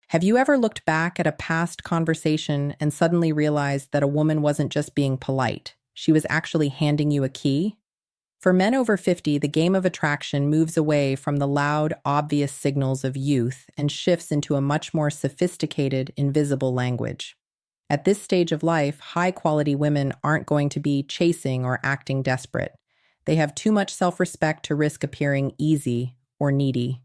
Have you ever looked back at a past conversation and suddenly realized that a woman wasn't just being polite? She was actually handing you a key? For men over 50, the game of attraction moves away from the loud, obvious signals of youth and shifts into a much more sophisticated, invisible language. At this stage of life, high-quality women aren't going to be chasing or acting desperate. They have too much self-respect to risk appearing easy or needy.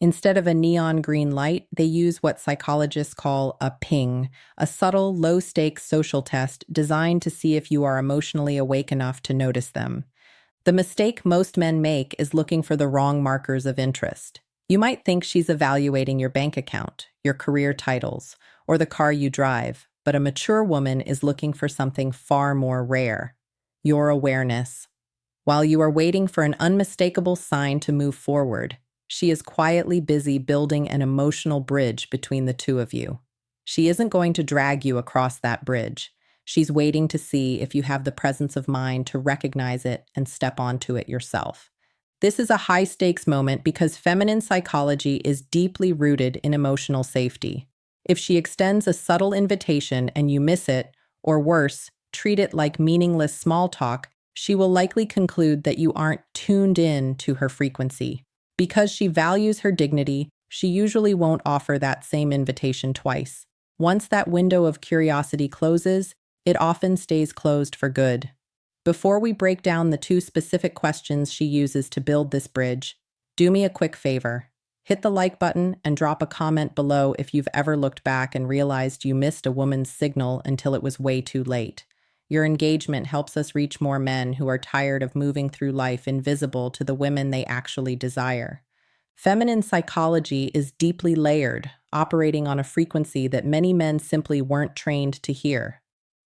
Instead of a neon green light, they use what psychologists call a ping, a subtle, low-stakes social test designed to see if you are emotionally awake enough to notice them. The mistake most men make is looking for the wrong markers of interest. You might think she's evaluating your bank account, your career titles, or the car you drive, but a mature woman is looking for something far more rare: your awareness. While you are waiting for an unmistakable sign to move forward, she is quietly busy building an emotional bridge between the two of you. She isn't going to drag you across that bridge. She's waiting to see if you have the presence of mind to recognize it and step onto it yourself. This is a high-stakes moment because feminine psychology is deeply rooted in emotional safety. If she extends a subtle invitation and you miss it, or worse, treat it like meaningless small talk, she will likely conclude that you aren't tuned in to her frequency. Because she values her dignity, she usually won't offer that same invitation twice. Once that window of curiosity closes, it often stays closed for good. Before we break down the two specific questions she uses to build this bridge, do me a quick favor. Hit the like button and drop a comment below if you've ever looked back and realized you missed a woman's signal until it was way too late. Your engagement helps us reach more men who are tired of moving through life invisible to the women they actually desire. Feminine psychology is deeply layered, operating on a frequency that many men simply weren't trained to hear.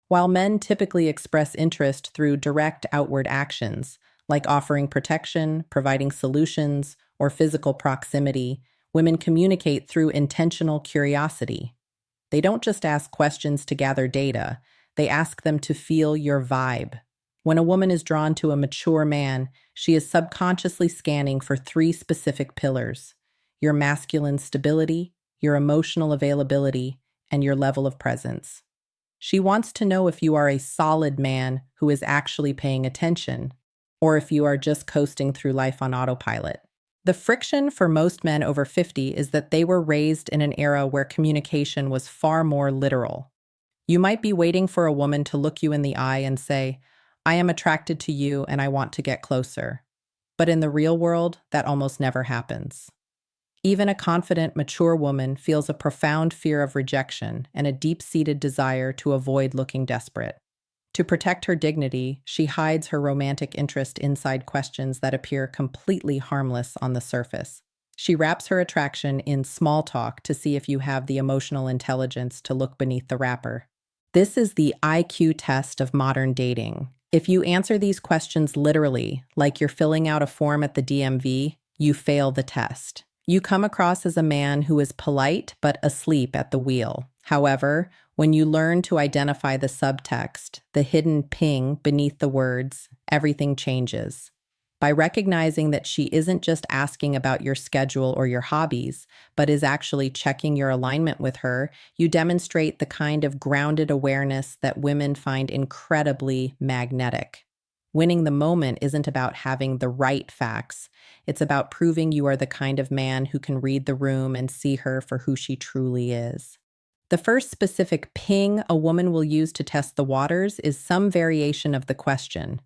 While men typically express interest through direct outward actions, like offering protection, providing solutions, or physical proximity, women communicate through intentional curiosity. They don't just ask questions to gather data, they ask them to feel your vibe. When a woman is drawn to a mature man, she is subconsciously scanning for three specific pillars: your masculine stability, your emotional availability, and your level of presence. She wants to know if you are a solid man who is actually paying attention, or if you are just coasting through life on autopilot. The friction for most men over 50 is that they were raised in an era where communication was far more literal. You might be waiting for a woman to look you in the eye and say, "I am attracted to you and I want to get closer." But in the real world, that almost never happens. Even a confident, mature woman feels a profound fear of rejection and a deep-seated desire to avoid looking desperate. To protect her dignity, she hides her romantic interest inside questions that appear completely harmless on the surface. She wraps her attraction in small talk to see if you have the emotional intelligence to look beneath the wrapper. This is the IQ test of modern dating. If you answer these questions literally, like you're filling out a form at the DMV, you fail the test. You come across as a man who is polite but asleep at the wheel. However, when you learn to identify the subtext, the hidden ping beneath the words, everything changes. By recognizing that she isn't just asking about your schedule or your hobbies, but is actually checking your alignment with her, you demonstrate the kind of grounded awareness that women find incredibly magnetic. Winning the moment isn't about having the right facts. It's about proving you are the kind of man who can read the room and see her for who she truly is. The first specific ping a woman will use to test the waters is some variation of the question: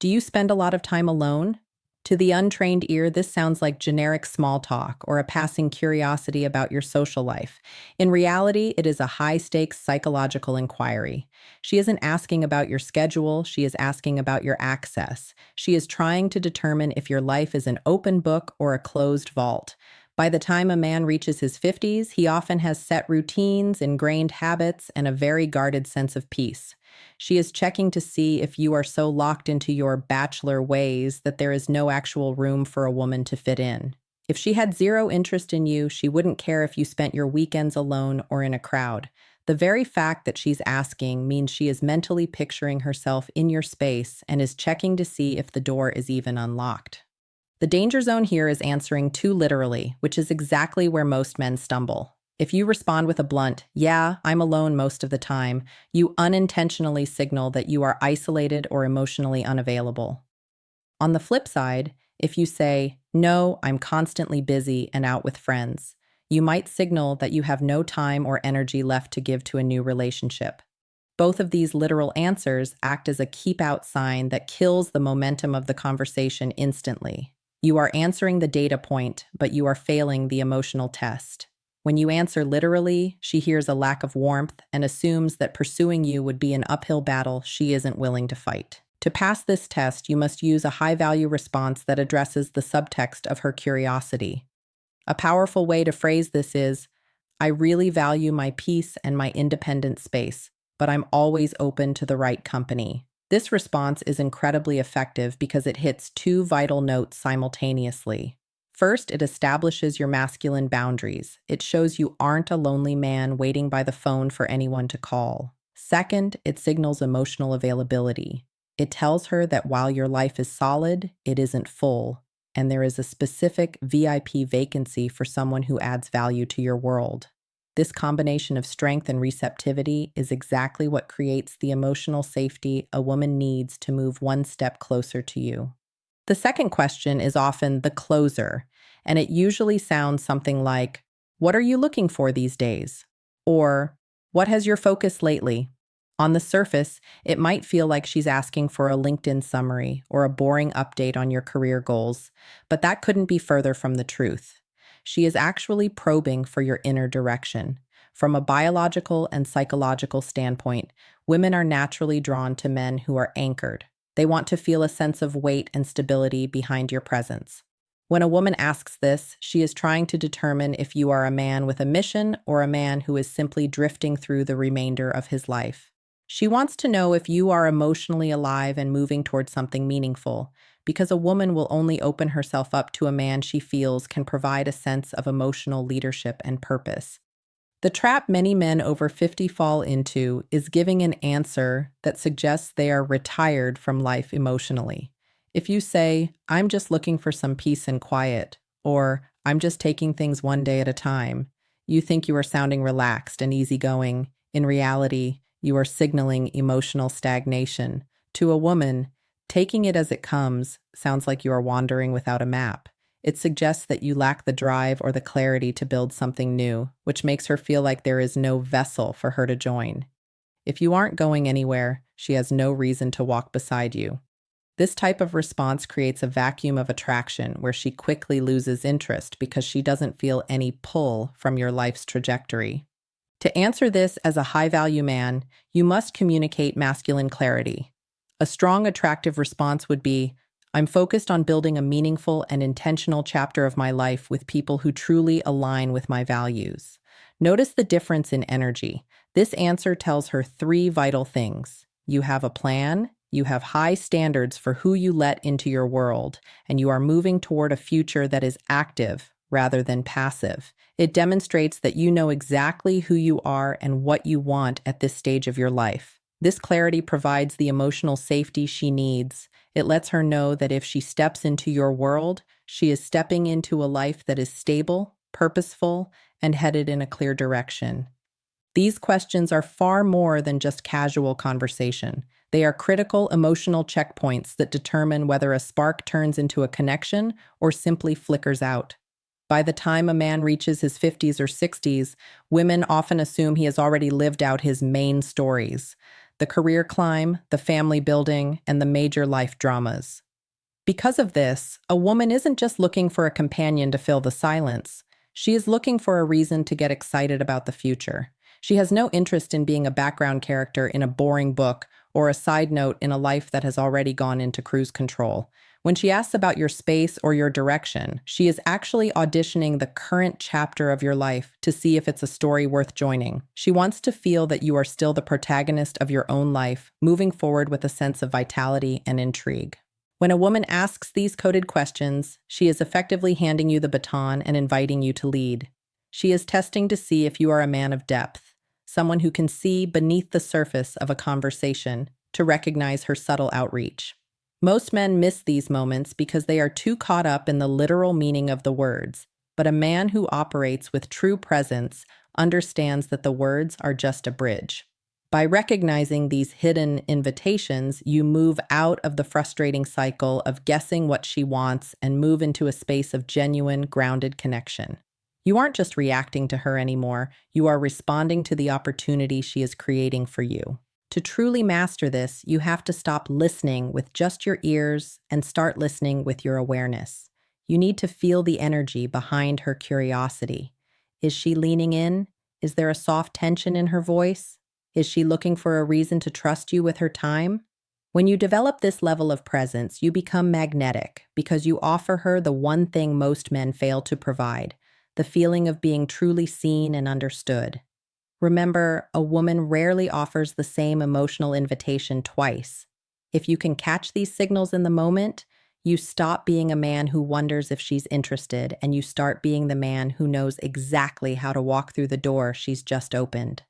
do you spend a lot of time alone? To the untrained ear, this sounds like generic small talk or a passing curiosity about your social life. In reality, it is a high-stakes psychological inquiry. She isn't asking about your schedule, she is asking about your access. She is trying to determine if your life is an open book or a closed vault. By the time a man reaches his 50s, he often has set routines, ingrained habits, and a very guarded sense of peace. She is checking to see if you are so locked into your bachelor ways that there is no actual room for a woman to fit in. If she had zero interest in you, she wouldn't care if you spent your weekends alone or in a crowd. The very fact that she's asking means she is mentally picturing herself in your space and is checking to see if the door is even unlocked. The danger zone here is answering too literally, which is exactly where most men stumble. If you respond with a blunt, "Yeah, I'm alone most of the time," you unintentionally signal that you are isolated or emotionally unavailable. On the flip side, if you say, "No, I'm constantly busy and out with friends," you might signal that you have no time or energy left to give to a new relationship. Both of these literal answers act as a keep out sign that kills the momentum of the conversation instantly. You are answering the data point, but you are failing the emotional test. When you answer literally, she hears a lack of warmth and assumes that pursuing you would be an uphill battle she isn't willing to fight. To pass this test, you must use a high value response that addresses the subtext of her curiosity. A powerful way to phrase this is, "I really value my peace and my independent space, but I'm always open to the right company." This response is incredibly effective because it hits two vital notes simultaneously. First, it establishes your masculine boundaries. It shows you aren't a lonely man waiting by the phone for anyone to call. Second, it signals emotional availability. It tells her that while your life is solid, it isn't full, and there is a specific VIP vacancy for someone who adds value to your world. This combination of strength and receptivity is exactly what creates the emotional safety a woman needs to move one step closer to you. The second question is often the closer, and it usually sounds something like, "What are you looking for these days?" Or, "What has your focus lately?" On the surface, it might feel like she's asking for a LinkedIn summary or a boring update on your career goals, but that couldn't be further from the truth. She is actually probing for your inner direction. From a biological and psychological standpoint, women are naturally drawn to men who are anchored. They want to feel a sense of weight and stability behind your presence. When a woman asks this, she is trying to determine if you are a man with a mission or a man who is simply drifting through the remainder of his life. She wants to know if you are emotionally alive and moving towards something meaningful, because a woman will only open herself up to a man she feels can provide a sense of emotional leadership and purpose. The trap many men over 50 fall into is giving an answer that suggests they are retired from life emotionally. If you say, "I'm just looking for some peace and quiet," or "I'm just taking things one day at a time," you think you are sounding relaxed and easygoing. In reality, you are signaling emotional stagnation. To a woman, taking it as it comes sounds like you are wandering without a map. It suggests that you lack the drive or the clarity to build something new, which makes her feel like there is no vessel for her to join. If you aren't going anywhere, she has no reason to walk beside you. This type of response creates a vacuum of attraction where she quickly loses interest because she doesn't feel any pull from your life's trajectory. To answer this as a high-value man, you must communicate masculine clarity. A strong, attractive response would be, "I'm focused on building a meaningful and intentional chapter of my life with people who truly align with my values." Notice the difference in energy. This answer tells her three vital things. You have a plan, you have high standards for who you let into your world, and you are moving toward a future that is active rather than passive. It demonstrates that you know exactly who you are and what you want at this stage of your life. This clarity provides the emotional safety she needs. It lets her know that if she steps into your world, she is stepping into a life that is stable, purposeful, and headed in a clear direction. These questions are far more than just casual conversation. They are critical emotional checkpoints that determine whether a spark turns into a connection or simply flickers out. By the time a man reaches his 50s or 60s, women often assume he has already lived out his main stories: the career climb, the family building, and the major life dramas. Because of this, a woman isn't just looking for a companion to fill the silence. She is looking for a reason to get excited about the future. She has no interest in being a background character in a boring book or a side note in a life that has already gone into cruise control. When she asks about your space or your direction, she is actually auditioning the current chapter of your life to see if it's a story worth joining. She wants to feel that you are still the protagonist of your own life, moving forward with a sense of vitality and intrigue. When a woman asks these coded questions, she is effectively handing you the baton and inviting you to lead. She is testing to see if you are a man of depth, someone who can see beneath the surface of a conversation to recognize her subtle outreach. Most men miss these moments because they are too caught up in the literal meaning of the words, but a man who operates with true presence understands that the words are just a bridge. By recognizing these hidden invitations, you move out of the frustrating cycle of guessing what she wants and move into a space of genuine, grounded connection. You aren't just reacting to her anymore, you are responding to the opportunity she is creating for you. To truly master this, you have to stop listening with just your ears and start listening with your awareness. You need to feel the energy behind her curiosity. Is she leaning in? Is there a soft tension in her voice? Is she looking for a reason to trust you with her time? When you develop this level of presence, you become magnetic because you offer her the one thing most men fail to provide, the feeling of being truly seen and understood. Remember, a woman rarely offers the same emotional invitation twice. If you can catch these signals in the moment, you stop being a man who wonders if she's interested and you start being the man who knows exactly how to walk through the door she's just opened.